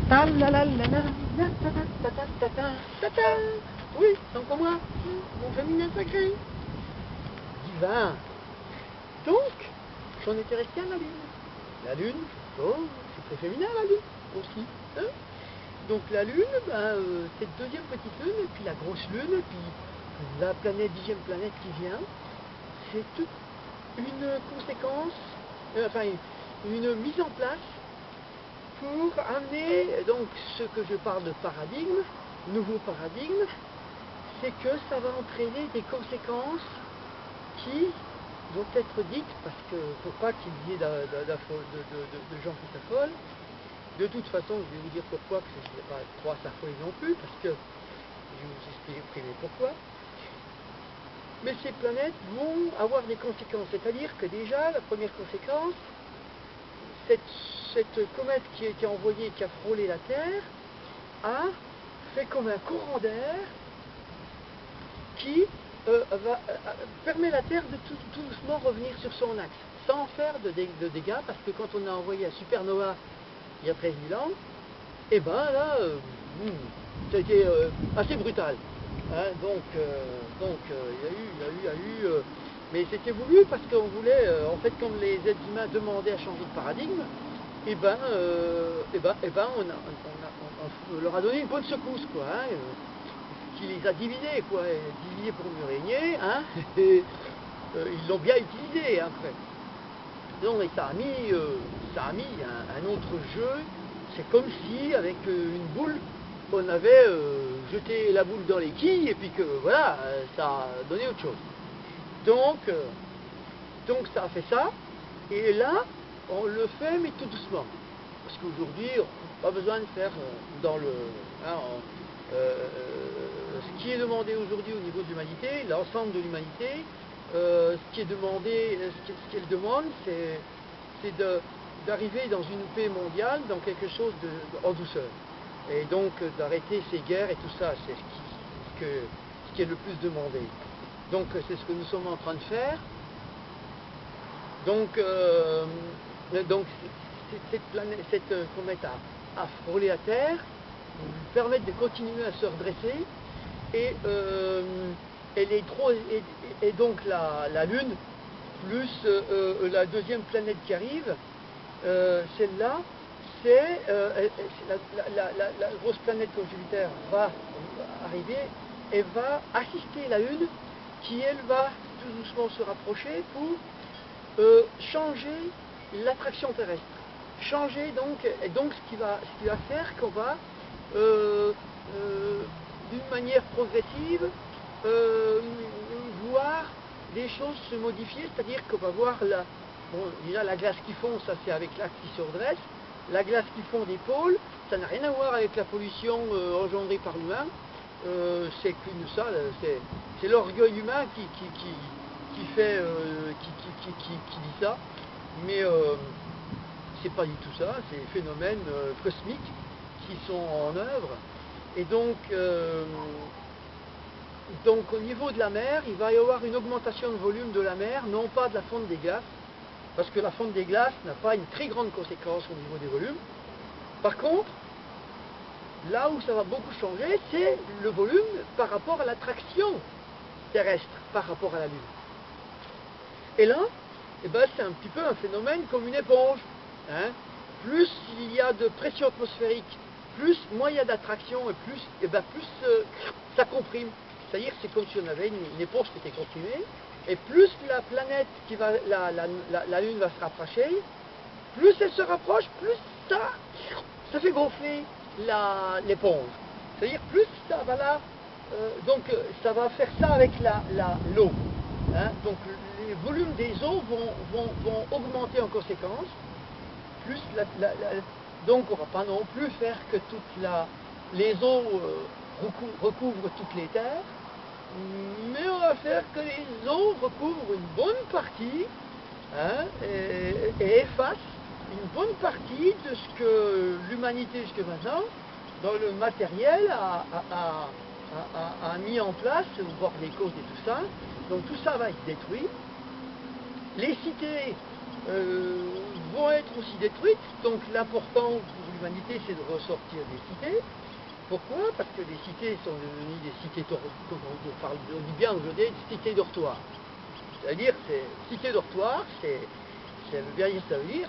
Ta la la la la, la ta ta ta ta ta ta ta. Oui, c'est encore moi, mon féminin sacré. Divin. Donc, j'en étais resté à la lune. La lune, oh, c'est très féminin la lune aussi. Hein. Donc la lune, cette deuxième petite lune, et puis la grosse lune, et puis la planète, 10e planète qui vient, c'est toute une conséquence, enfin une mise en place pour amener, donc ce que je parle de paradigme, nouveau paradigme, c'est que ça va entraîner des conséquences qui vont être dites, parce que faut pas qu'il y ait de gens qui s'affolent. De toute façon, je vais vous dire pourquoi, parce que je ne vais pas trop s'affoler non plus, parce que je vais vous exprimer pourquoi. Mais ces planètes vont avoir des conséquences, c'est-à-dire que déjà, la première conséquence, cette comète qui a été envoyée, qui a frôlé la Terre, a fait comme un courant d'air qui permet à la Terre de tout doucement revenir sur son axe, sans faire de dégâts, parce que quand on a envoyé un supernova il y a 13 000 ans, et ben là, ça a été assez brutal. Hein, donc, il y a eu, mais c'était voulu parce qu'on voulait, en fait, comme les êtres humains demandaient à changer de paradigme, on leur a donné une bonne secousse, quoi, hein, qui les a divisés, quoi, divisés pour mieux régner, hein, et ils l'ont bien utilisé après. Donc, et ça a mis un autre jeu. C'est comme si, avec une boule, on avait jeté la boule dans les quilles et puis que voilà, ça a donné autre chose. Donc ça a fait ça. Et là, on le fait, mais tout doucement. Parce qu'aujourd'hui, on n'a pas besoin de faire dans le... Hein, ce qui est demandé aujourd'hui au niveau de l'humanité, l'ensemble de l'humanité, ce qui est demandé, ce qu'elle demande, c'est d'arriver dans une paix mondiale, dans quelque chose en douceur. Et donc d'arrêter ces guerres et tout ça, c'est ce qui est le plus demandé. Donc c'est ce que nous sommes en train de faire. Donc cette comète a frôlé la Terre, nous permettre de continuer à se redresser, et donc la Lune, plus la deuxième planète qui arrive, celle-là, c'est la grosse planète comme Jupiter va arriver et va assister la Lune, qui elle va tout doucement se rapprocher pour changer l'attraction terrestre. Changer donc ce qui va faire qu'on va d'une manière progressive voir des choses se modifier, c'est-à-dire qu'on va voir déjà la glace qui fond, ça c'est avec l'axe qui se redresse. La glace qui fond des pôles, ça n'a rien à voir avec la pollution engendrée par l'humain. C'est l'orgueil humain qui dit ça, mais c'est pas du tout ça, c'est des phénomènes cosmiques qui sont en œuvre. Et donc au niveau de la mer, il va y avoir une augmentation de volume de la mer, non pas de la fonte des glaces, parce que la fonte des glaces n'a pas une très grande conséquence au niveau des volumes. Par contre, là où ça va beaucoup changer, c'est le volume par rapport à l'attraction terrestre par rapport à la Lune. Et là, c'est un petit peu un phénomène comme une éponge. Hein. Plus il y a de pression atmosphérique, moins il y a d'attraction, et plus ça comprime. C'est-à-dire c'est comme si on avait une éponge qui était comprimée, et plus la planète la Lune va se rapprocher, plus elle se rapproche, plus ça fait gonfler l'éponge. C'est-à-dire plus ça va là, donc ça va faire ça avec l'eau. Hein. Donc les volumes des eaux vont augmenter en conséquence. Plus donc on ne va pas non plus faire que les eaux recouvrent toutes les terres, mais on va faire que les eaux recouvrent une bonne partie, hein, et effacent une bonne partie de ce que l'humanité jusque maintenant, dans le matériel, a mis en place, voir les causes et tout ça. Donc tout ça va être détruit. Les cités vont être aussi détruites, donc l'important pour l'humanité, c'est de ressortir des cités. Pourquoi? Parce que les cités sont devenues des cités, on dit bien aujourd'hui, des cités dortoirs. C'est-à-dire, cité dortoir, ça veut dire,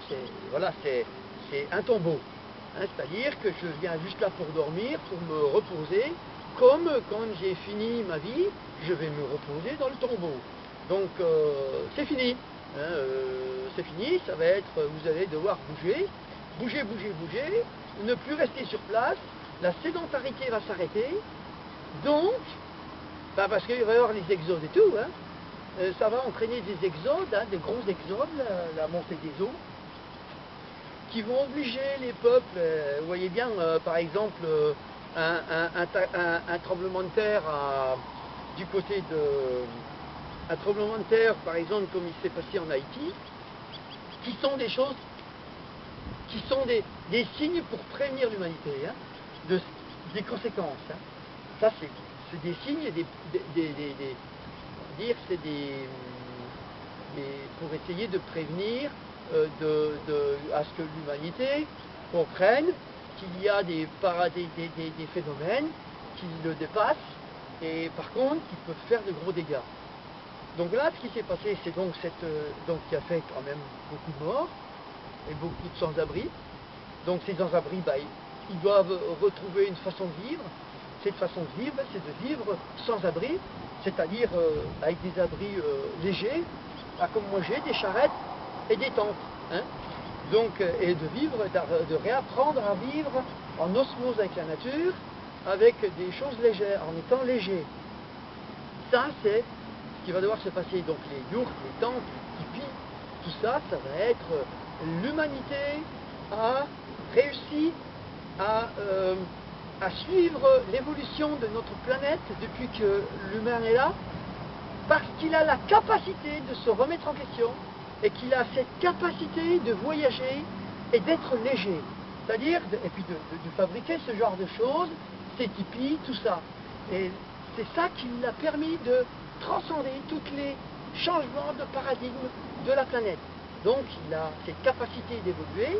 voilà, c'est un tombeau. Hein, c'est-à-dire que je viens juste là pour dormir, pour me reposer, comme quand j'ai fini ma vie, je vais me reposer dans le tombeau. Donc c'est fini. Hein, c'est fini, ça va être, vous allez devoir bouger, ne plus rester sur place, la sédentarité va s'arrêter, donc, parce qu'il va y avoir les exodes et tout, hein, ça va entraîner des exodes, hein, des gros exodes, la montée des eaux, qui vont obliger les peuples, vous voyez bien, par exemple, un tremblement de terre du côté de... Un tremblement de terre, par exemple, comme il s'est passé en Haïti, qui sont des choses, qui sont des signes pour prévenir l'humanité, hein, des conséquences. Hein. Ça, c'est des signes, c'est pour essayer de prévenir, à ce que l'humanité comprenne qu'il y a des phénomènes qui le dépassent et par contre qui peuvent faire de gros dégâts. Donc là, ce qui s'est passé, c'est donc qui a fait quand même beaucoup de morts et beaucoup de sans-abri. Donc ces sans-abri, ils doivent retrouver une façon de vivre. Cette façon de vivre, c'est de vivre sans abri, c'est-à-dire avec des abris légers, comme moi j'ai, des charrettes et des tentes. Hein. Donc, et de vivre, de réapprendre à vivre en osmose avec la nature, avec des choses légères, en étant léger. Ça, c'est ce qui va devoir se passer. Donc les yourtes, les tentes, les tipis, tout ça, ça va être l'humanité a réussi à suivre l'évolution de notre planète depuis que l'humain est là, parce qu'il a la capacité de se remettre en question et qu'il a cette capacité de voyager et d'être léger. C'est-à-dire, et puis de fabriquer ce genre de choses, ces tipis, tout ça. Et c'est ça qui l'a permis de transcender tous les changements de paradigme de la planète. Donc il a cette capacité d'évoluer.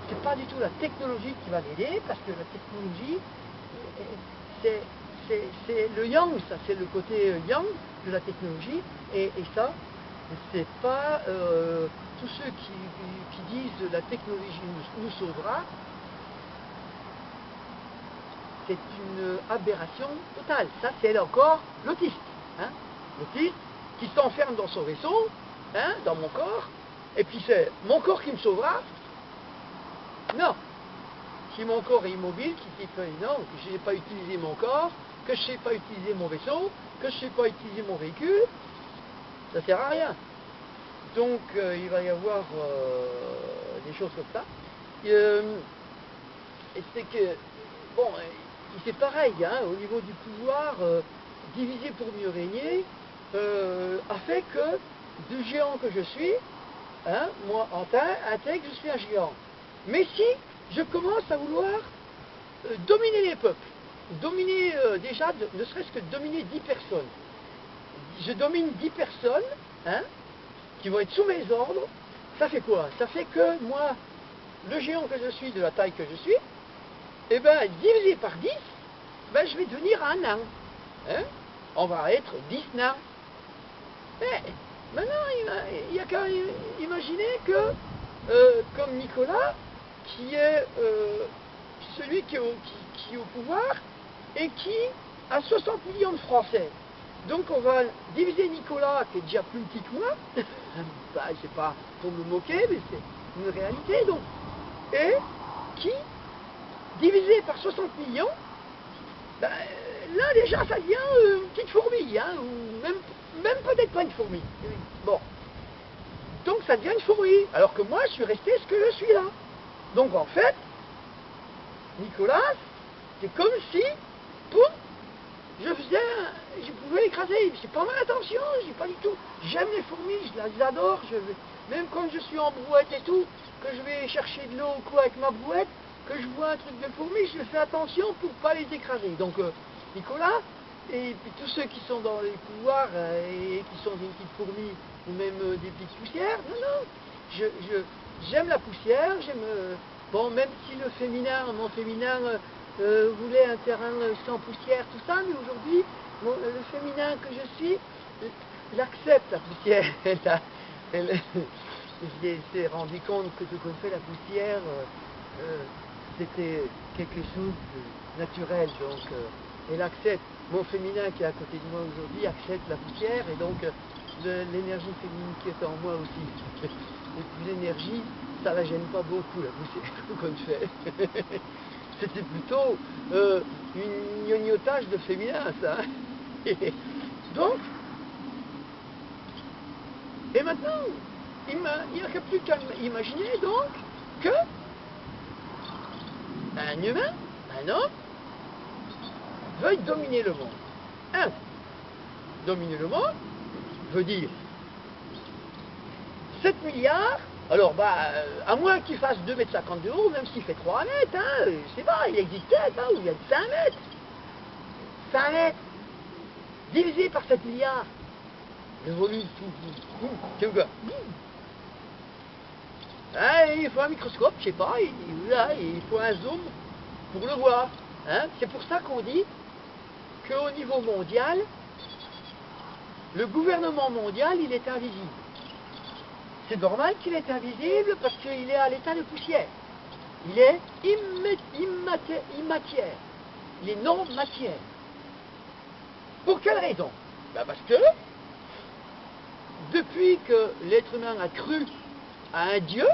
C'est pas du tout la technologie qui va l'aider, parce que la technologie, c'est le yang, ça, c'est le côté yang de la technologie, et ça, c'est pas tous ceux qui disent la technologie nous sauvera, c'est une aberration totale. Ça, c'est encore l'autiste. Hein, l'autiste qui s'enferme dans son vaisseau, hein, dans mon corps, et puis c'est mon corps qui me sauvera. Non. Si mon corps est immobile, qui dit que non, que je n'ai pas utilisé mon corps, que je ne sais pas utiliser mon vaisseau, que je ne sais pas utiliser mon véhicule, ça ne sert à rien. Donc il va y avoir des choses comme ça. Et c'est que, bon, c'est pareil, hein, au niveau du pouvoir, diviser pour mieux régner, a fait que, du géant que je suis, hein, moi, intègre, je suis un géant. Mais si je commence à vouloir dominer les peuples, dominer déjà, ne serait-ce que dominer 10 personnes, je domine 10 personnes, hein, qui vont être sous mes ordres, ça fait quoi? Ça fait que moi, le géant que je suis, de la taille que je suis, eh bien, divisé par 10, ben, je vais devenir un nain. Hein? On va être 10 nains. Mais maintenant, il y a qu'à imaginer que, comme Nicolas, qui est celui qui est au pouvoir et qui a 60 millions de Français. Donc on va diviser Nicolas, qui est déjà plus petit que moi, bah, c'est pas pour me moquer, mais c'est une réalité, donc, et qui, divisé par 60 millions, ben, là déjà ça devient une petite fourmi, hein, ou même peut-être pas une fourmi. Bon. Donc ça devient une fourmi, alors que moi je suis resté ce que je suis là. Donc en fait, Nicolas, c'est comme si, poum, je pouvais l'écraser. C'est pas mal attention, j'ai pas du tout. J'aime les fourmis, je les adore. Même quand je suis en brouette et tout, que je vais chercher de l'eau ou quoi avec ma brouette, que je vois un truc de fourmi, je fais attention pour pas les écraser. Donc Nicolas, et puis tous ceux qui sont dans les couloirs et qui sont des petites fourmis ou même des petites poussières, non, j'aime la poussière, j'aime Bon, même si le féminin, mon féminin voulait un terrain sans poussière, tout ça, mais aujourd'hui, le féminin que je suis, il accepte la poussière. Il s'est rendu compte que ce qu'on fait la poussière, c'était quelque chose de naturel, donc elle accepte. Mon féminin qui est à côté de moi aujourd'hui accepte la poussière, et donc l'énergie féminine qui est en moi aussi. Et puis l'énergie, ça la gêne pas beaucoup, la poussière qu'on fait. C'était plutôt une gnognotage de féminin, ça. Donc, et maintenant, il n'y a plus qu'à imaginer donc que un humain, un homme, veuille dominer le monde. Dominer le monde veut dire 7 milliards, alors à moins qu'il fasse 2,50 m de haut, même s'il fait 3 mètres, hein, je sais pas, il existe peut-être, hein, où il y a 5 mètres. 5 mètres, divisé par 7 milliards. Le volume, tu vois. Hein, il faut un microscope, je sais pas, il faut un zoom pour le voir. Hein. C'est pour ça qu'on dit qu'au niveau mondial, le gouvernement mondial, il est invisible. C'est normal qu'il est invisible parce qu'il est à l'état de poussière. Il est immatière. Il est non-matière. Pour quelle raison? Parce que depuis que l'être humain a cru à un Dieu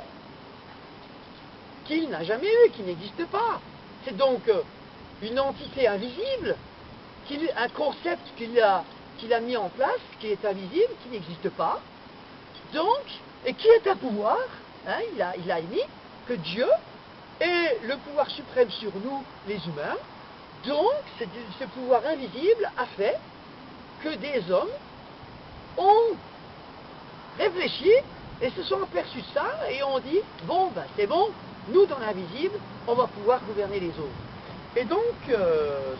qu'il n'a jamais eu, qui n'existe pas. C'est donc une entité invisible, un concept qu'il a mis en place, qui est invisible, qui n'existe pas, donc, et qui est un pouvoir, hein, il a émis que Dieu est le pouvoir suprême sur nous, les humains. Donc, ce pouvoir invisible a fait que des hommes ont réfléchi et se sont aperçus de ça et ont dit, bon, c'est bon, nous dans l'invisible, on va pouvoir gouverner les autres. Et donc,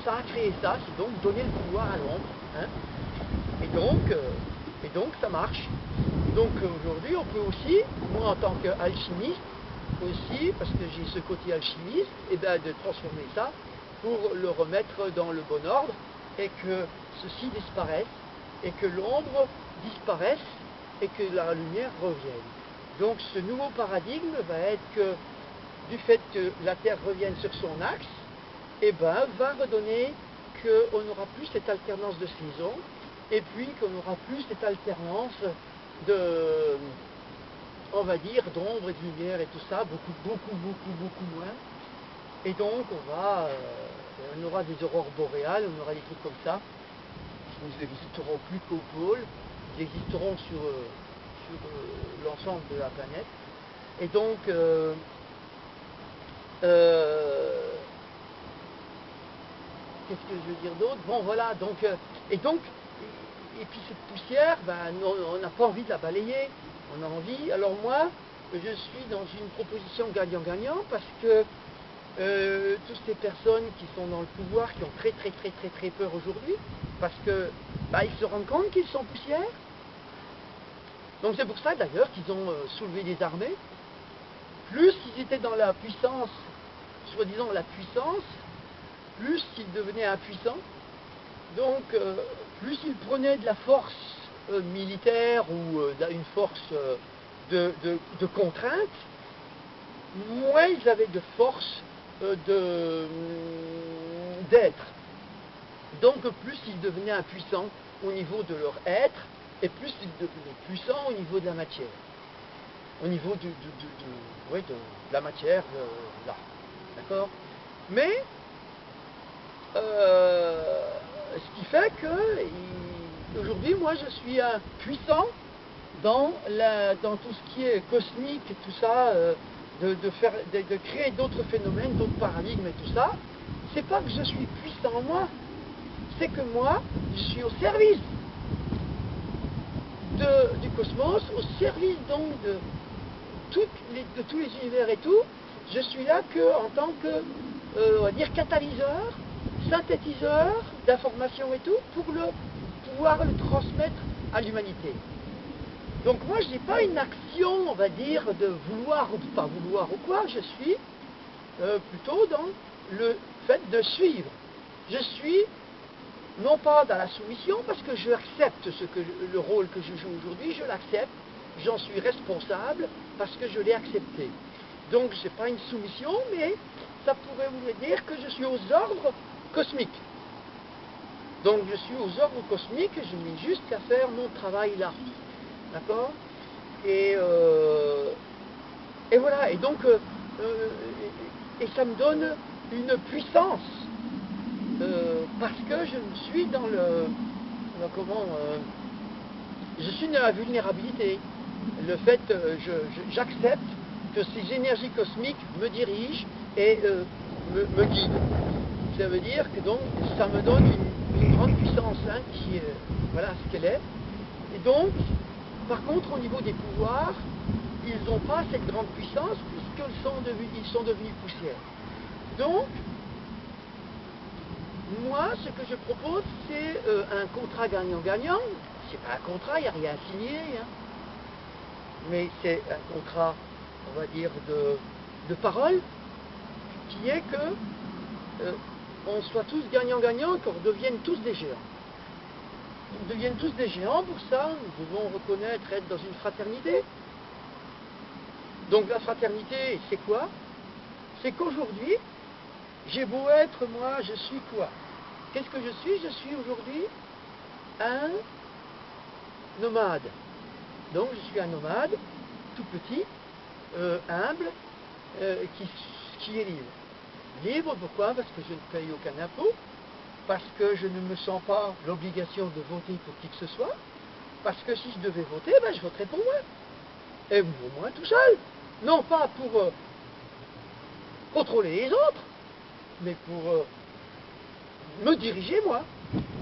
ça a créé ça, c'est donc donner le pouvoir à l'ombre. Hein. Et donc, ça marche. Donc aujourd'hui, on peut aussi, moi en tant qu'alchimiste, aussi, parce que j'ai ce côté alchimiste, et de transformer ça pour le remettre dans le bon ordre, et que ceci disparaisse, et que l'ombre disparaisse, et que la lumière revienne. Donc ce nouveau paradigme va être que, du fait que la Terre revienne sur son axe, va redonner qu'on n'aura plus cette alternance de saisons, et puis qu'on n'aura plus cette alternance on va dire, d'ombre et de lumière et tout ça, beaucoup moins. Et donc on aura des aurores boréales, on aura des trucs comme ça. Ils n'existeront plus qu'au pôle, ils existeront sur l'ensemble de la planète. Et donc, qu'est-ce que je veux dire d'autre? Bon, voilà, et puis cette poussière, on n'a pas envie de la balayer, on a envie. Alors moi, je suis dans une proposition gagnant-gagnant parce que toutes ces personnes qui sont dans le pouvoir, qui ont très peur aujourd'hui, parce que ils se rendent compte qu'ils sont poussière. Donc c'est pour ça d'ailleurs qu'ils ont soulevé des armées. Plus ils étaient dans la puissance, soi-disant la puissance, plus ils devenaient impuissants. Donc, plus ils prenaient de la force militaire ou une force de contrainte, moins ils avaient de force d'être. Donc, plus ils devenaient impuissants au niveau de leur être, et plus ils devenaient puissants au niveau de la matière. Au niveau de la matière, là. D'accord? Mais, ce qui fait que aujourd'hui, moi, je suis un puissant dans tout ce qui est cosmique et tout ça, de créer d'autres phénomènes, d'autres paradigmes et tout ça. C'est pas que je suis puissant moi, c'est que moi, je suis au service du cosmos, au service donc de tous les univers et tout. Je suis là en tant que, on va dire, catalyseur, synthétiseur d'informations et tout, pour pouvoir le transmettre à l'humanité. Donc moi, je n'ai pas une action, on va dire, de vouloir ou de pas vouloir ou quoi, je suis plutôt dans le fait de suivre. Je suis non pas dans la soumission, parce que je accepte le rôle que je joue aujourd'hui, je l'accepte, j'en suis responsable parce que je l'ai accepté. Donc ce n'est pas une soumission, mais ça pourrait vouloir dire que je suis aux ordres cosmiques. Donc je suis aux ordres cosmiques, je n'ai juste qu'à faire mon travail là. D'accord ? Et voilà, et donc et ça me donne une puissance, parce que je suis dans je suis dans la vulnérabilité. Le fait, j'accepte que ces énergies cosmiques me dirigent et me guident. Ça veut dire que donc ça me donne une grande puissance, hein, voilà ce qu'elle est. Et donc, par contre, au niveau des pouvoirs, ils n'ont pas cette grande puissance puisqu'ils sont devenus poussière. Donc, moi, ce que je propose, c'est un contrat gagnant-gagnant. C'est pas un contrat, il n'y a rien à signer, hein. Mais c'est un contrat, on va dire, de parole, qui est que on soit tous gagnants-gagnants, qu'on devienne tous des géants. On devienne tous des géants, pour ça, nous devons reconnaître être dans une fraternité. Donc la fraternité, c'est quoi? C'est qu'aujourd'hui, j'ai beau être, moi, je suis quoi? Qu'est-ce que je suis? Je suis aujourd'hui un nomade. Donc je suis un nomade, tout petit, humble, qui est libre. Libre, pourquoi? Parce que je ne paye aucun impôt, parce que je ne me sens pas l'obligation de voter pour qui que ce soit, parce que si je devais voter, ben, je voterais pour moi. Et pour moi tout seul. Non pas pour contrôler les autres, mais pour me diriger moi.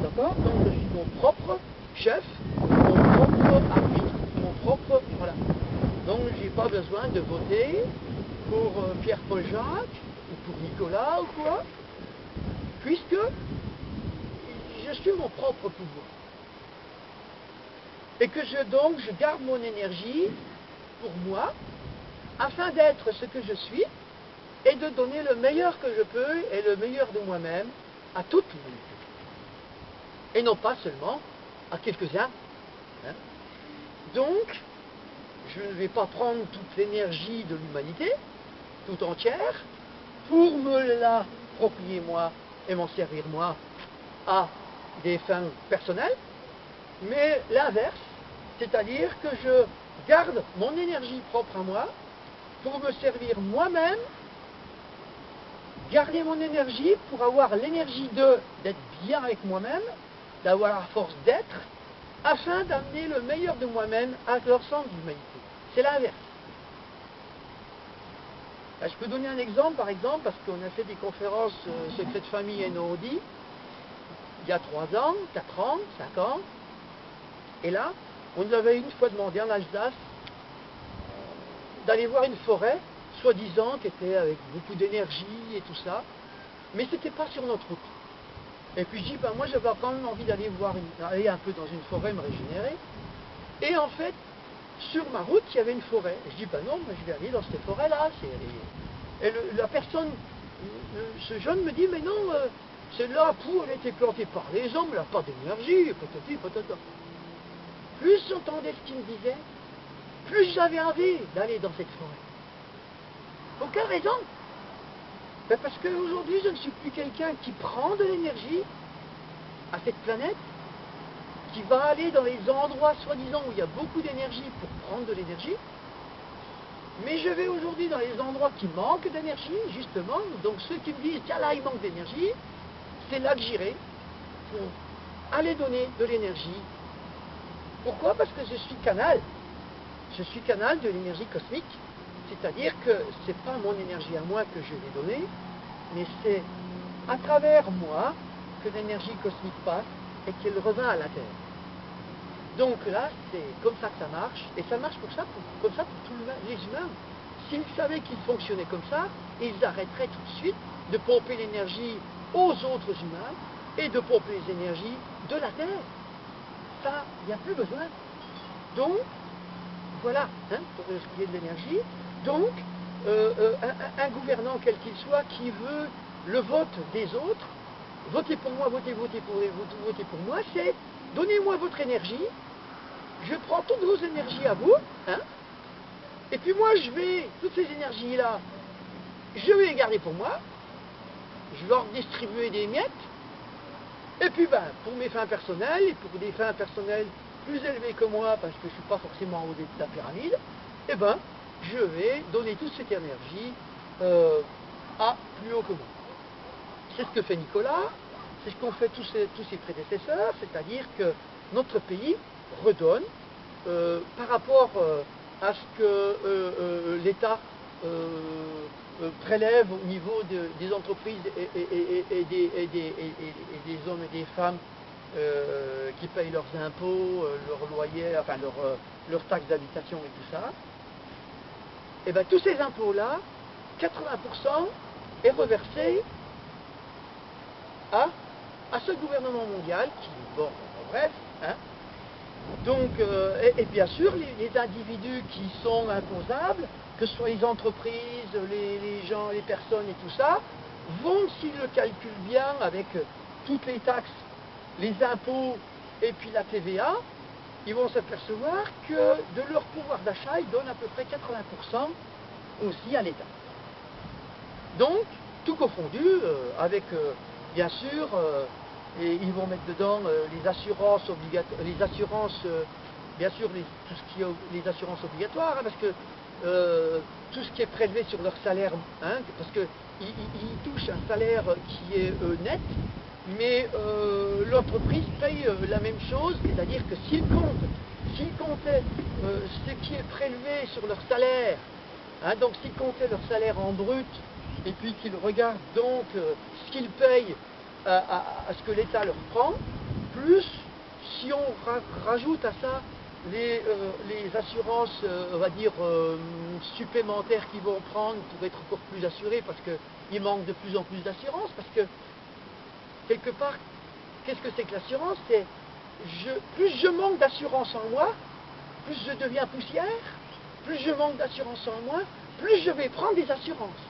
D'accord? Donc je suis mon propre chef, mon propre arbitre, mon propre... Voilà. Donc je n'ai pas besoin de voter pour Pierre-Paul Jacques, ou pour Nicolas, ou quoi, puisque je suis mon propre pouvoir. Et que donc je garde mon énergie pour moi, afin d'être ce que je suis, et de donner le meilleur que je peux, et le meilleur de moi-même, à toute l'humanité. Et non pas seulement à quelques-uns. Hein. Donc, je ne vais pas prendre toute l'énergie de l'humanité, tout entière, pour me l'approprier moi, et m'en servir moi, à des fins personnelles, mais l'inverse, c'est-à-dire que je garde mon énergie propre à moi, pour me servir moi-même, garder mon énergie pour avoir l'énergie d'être bien avec moi-même, d'avoir la force d'être, afin d'amener le meilleur de moi-même à l'ensemble de l'humanité. C'est l'inverse. Je peux donner un exemple, par exemple, parce qu'on a fait des conférences Secret de famille et Nordi, il y a 3 ans, 4 ans, 5 ans, et là, on nous avait une fois demandé en Alsace d'aller voir une forêt, soi-disant, qui était avec beaucoup d'énergie et tout ça, mais c'était pas sur notre route. Et puis je dis, ben moi j'avais quand même envie d'aller aller un peu dans une forêt, me régénérer, et en fait, sur ma route, il y avait une forêt. Et je dis, ben non, moi je vais aller dans cette forêt-là. Et la personne, ce jeune me dit, mais non, celle-là, elle a été plantée par les hommes, elle n'a pas d'énergie, patati, patata. Plus j'entendais ce qu'il me disait, plus j'avais envie d'aller dans cette forêt. Pour quelle raison? Ben parce qu'aujourd'hui, je ne suis plus quelqu'un qui prend de l'énergie à cette planète, qui va aller dans les endroits soi-disant où il y a beaucoup d'énergie pour prendre de l'énergie, mais je vais aujourd'hui dans les endroits qui manquent d'énergie, justement, donc ceux qui me disent, tiens là, il manque d'énergie, c'est là que j'irai pour aller donner de l'énergie. Pourquoi? Parce que je suis canal. Je suis canal de l'énergie cosmique, c'est-à-dire que ce n'est pas mon énergie à moi que je vais donner, mais c'est à travers moi que l'énergie cosmique passe et qu'elle revient à la Terre. Donc là, c'est comme ça que ça marche, et ça marche comme ça pour tous les humains. S'ils savaient qu'ils fonctionnaient comme ça, ils arrêteraient tout de suite de pomper l'énergie aux autres humains et de pomper les énergies de la Terre. Ça, il n'y a plus besoin. Donc, voilà, hein, pour ce qui est de l'énergie. Donc, un gouvernant quel qu'il soit qui veut le vote des autres, votez pour moi, votez pour moi, c'est donnez-moi votre énergie, je prends toutes vos énergies à vous, hein, et puis moi je vais, toutes ces énergies-là, je vais les garder pour moi, je vais leur distribuer des miettes, et puis ben, pour mes fins personnelles, et pour des fins personnelles plus élevées que moi, parce que je ne suis pas forcément en haut de la pyramide, et ben, je vais donner toute cette énergie à plus haut que moi. C'est ce que fait Nicolas, c'est ce qu'ont fait tous ses prédécesseurs, c'est-à-dire que notre pays redonne par rapport à ce que l'État prélève au niveau des entreprises et des hommes et des femmes qui payent leurs impôts, leurs loyers, enfin leurs taxes d'habitation et tout ça. Et bien tous ces impôts-là, 80% est reversé à ce gouvernement mondial qui, bon, bref, hein. Donc, et bien sûr, les individus qui sont imposables, que ce soit les entreprises, les gens, les personnes et tout ça, vont, s'ils le calculent bien, avec toutes les taxes, les impôts et puis la TVA, ils vont s'apercevoir que de leur pouvoir d'achat, ils donnent à peu près 80% aussi à l'État. Donc, tout confondu, avec, bien sûr, et ils vont mettre dedans les assurances obligatoires, bien sûr, tout ce qui est les assurances obligatoires, hein, parce que tout ce qui est prélevé sur leur salaire, hein, parce qu'ils touchent un salaire qui est net, mais l'entreprise paye la même chose, c'est-à-dire que s'ils comptaient ce qui est prélevé sur leur salaire, hein, donc s'ils comptaient leur salaire en brut, et puis qu'ils regardent donc ce qu'ils payent à ce que l'État leur prend, plus si on rajoute à ça les assurances, on va dire, supplémentaires qu'ils vont prendre pour être encore plus assurés, parce qu'il manque de plus en plus d'assurance, parce que, quelque part, qu'est-ce que c'est que l'assurance? C'est, plus je manque d'assurance en moi, plus je deviens poussière, plus je manque d'assurance en moi, plus je vais prendre des assurances.